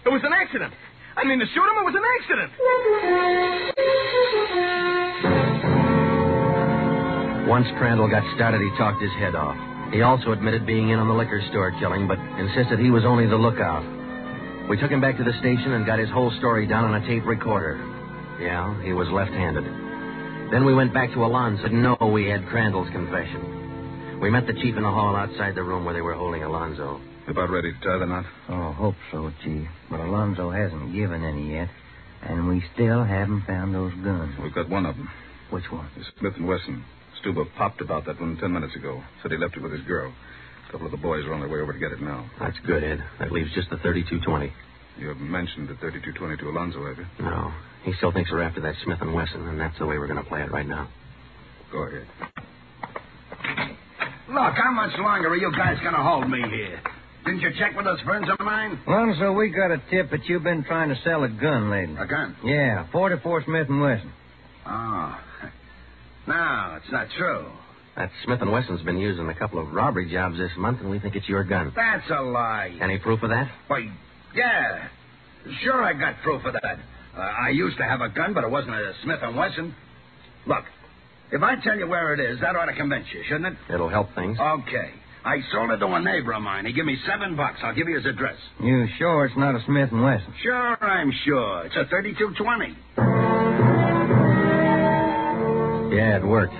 It was an accident. I didn't mean to shoot him. It was an accident. Once Crandall got started, he talked his head off. He also admitted being in on the liquor store killing, but insisted he was only the lookout. We took him back to the station and got his whole story down on a tape recorder. Yeah, he was left-handed. Then we went back to Alonzo. Didn't know we had Crandall's confession. We met the chief in the hall outside the room where they were holding Alonzo. About ready to tie the knot? Oh, hope so, Chief. But Alonzo hasn't given any yet, and we still haven't found those guns. We've got one of them. Which one? The Smith & Wesson. Stuber popped about that one 10 minutes ago. Said he left it with his girl. A couple of the boys are on their way over to get it now. That's good, Ed. That leaves just the .32-20. You haven't mentioned the .32-20 to Alonzo, have you? No. He still thinks we're after that Smith & Wesson, and that's the way we're going to play it right now. Go ahead. Look, how much longer are you guys going to hold me here? Didn't you check with those friends of mine? Alonzo, we got a tip that you've been trying to sell a gun lately. A gun? Yeah, 44 Smith & Wesson. Oh. No, it's not true. That Smith & Wesson's been used in a couple of robbery jobs this month, and we think it's your gun. That's a lie. Any proof of that? Why, yeah. Sure, I got proof of that. I used to have a gun, but it wasn't a Smith & Wesson. Look, if I tell you where it is, that ought to convince you, shouldn't it? It'll help things. Okay. I sold it to a neighbor of mine. He gave me $7. I'll give you his address. You sure it's not a Smith & Wesson? Sure, I'm sure. It's a .32-20. Yeah, it worked.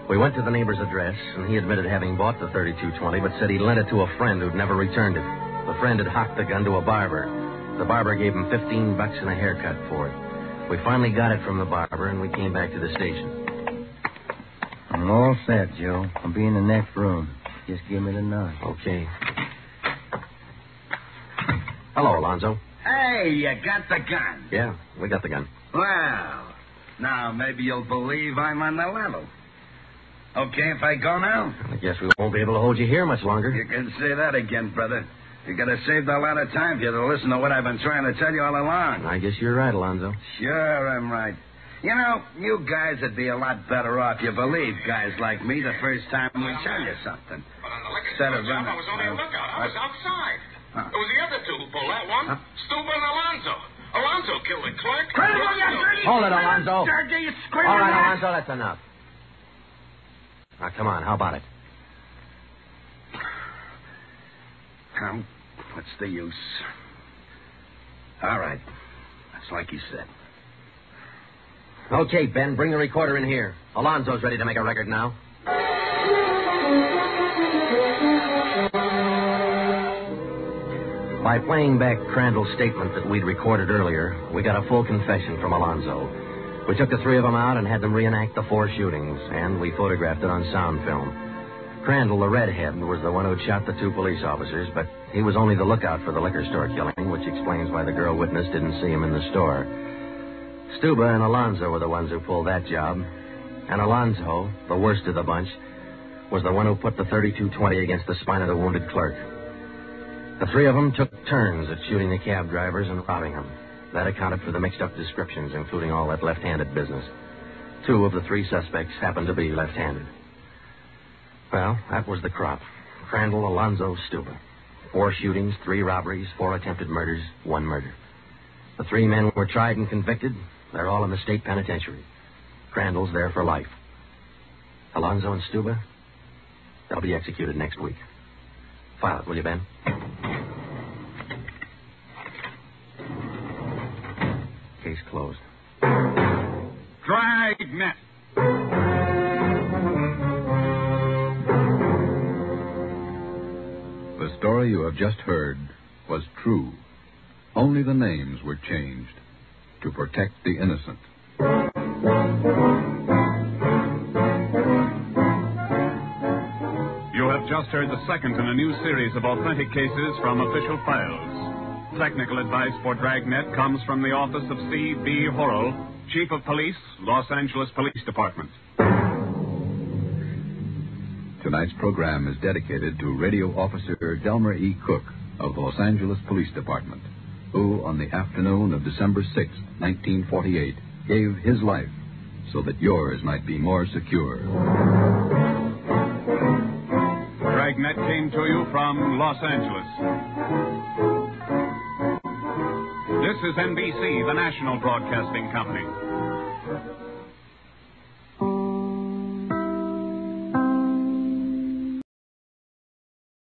We went to the neighbor's address, and he admitted having bought the .32-20, but said he lent it to a friend who'd never returned it. The friend had hocked the gun to a barber. The barber gave him $15 and a haircut for it. We finally got it from the barber, and we came back to the station. I'm all set, Joe. I'll be in the next room. Just give me the nod. Okay. Hello, Alonzo. Hey, you got the gun. Yeah, we got the gun. Well, now maybe you'll believe I'm on the level. Okay if I go now? I guess we won't be able to hold you here much longer. You can say that again, brother. You gotta save a lot of time for you to listen to what I've been trying to tell you all along. I guess you're right, Alonzo. Sure, I'm right. You know, you guys would be a lot better off you believe guys like me the first time we tell you something. But on the liquor Instead store of job, running. I was only a lookout. I was outside. Huh. It was the other two who pulled that one. Stuber and Alonzo. Alonzo killed the clerk. Hold it, Alonzo. Dirty, you screaming All right, at? Alonzo, that's enough. Now, come on, how about it? Well, what's the use? All right. That's like you said. Okay, Ben, bring the recorder in here. Alonzo's ready to make a record now. By playing back Crandall's statement that we'd recorded earlier, we got a full confession from Alonzo. We took the three of them out and had them reenact the 4 shootings, and we photographed it on sound film. Crandall, the redhead, was the one who'd shot the 2 police officers, but he was only the lookout for the liquor store killing, which explains why the girl witness didn't see him in the store. Stuba and Alonzo were the ones who pulled that job, and Alonzo, the worst of the bunch, was the one who put the .32-20 against the spine of the wounded clerk. The 3 of them took turns at shooting the cab drivers and robbing them. That accounted for the mixed-up descriptions, including all that left-handed business. 2 of the 3 suspects happened to be left-handed. Well, that was the crop. Crandall, Alonzo, Stuba. 4 shootings, 3 robberies, 4 attempted murders, 1 murder. The 3 men were tried and convicted. They're all in the state penitentiary. Crandall's there for life. Alonzo and Stuba, they'll be executed next week. File it, will you, Ben? Case closed. Dragnet. The story you have just heard was true. Only the names were changed to protect the innocent. You have just heard the second in a new series of authentic cases from official files. Technical advice for Dragnet comes from the office of C.B. Horrell, Chief of Police, Los Angeles Police Department. Tonight's program is dedicated to Radio Officer Delmer E. Cook of the Los Angeles Police Department, who, on the afternoon of December 6, 1948, gave his life so that yours might be more secure. Dragnet came to you from Los Angeles. This is NBC, the national broadcasting company.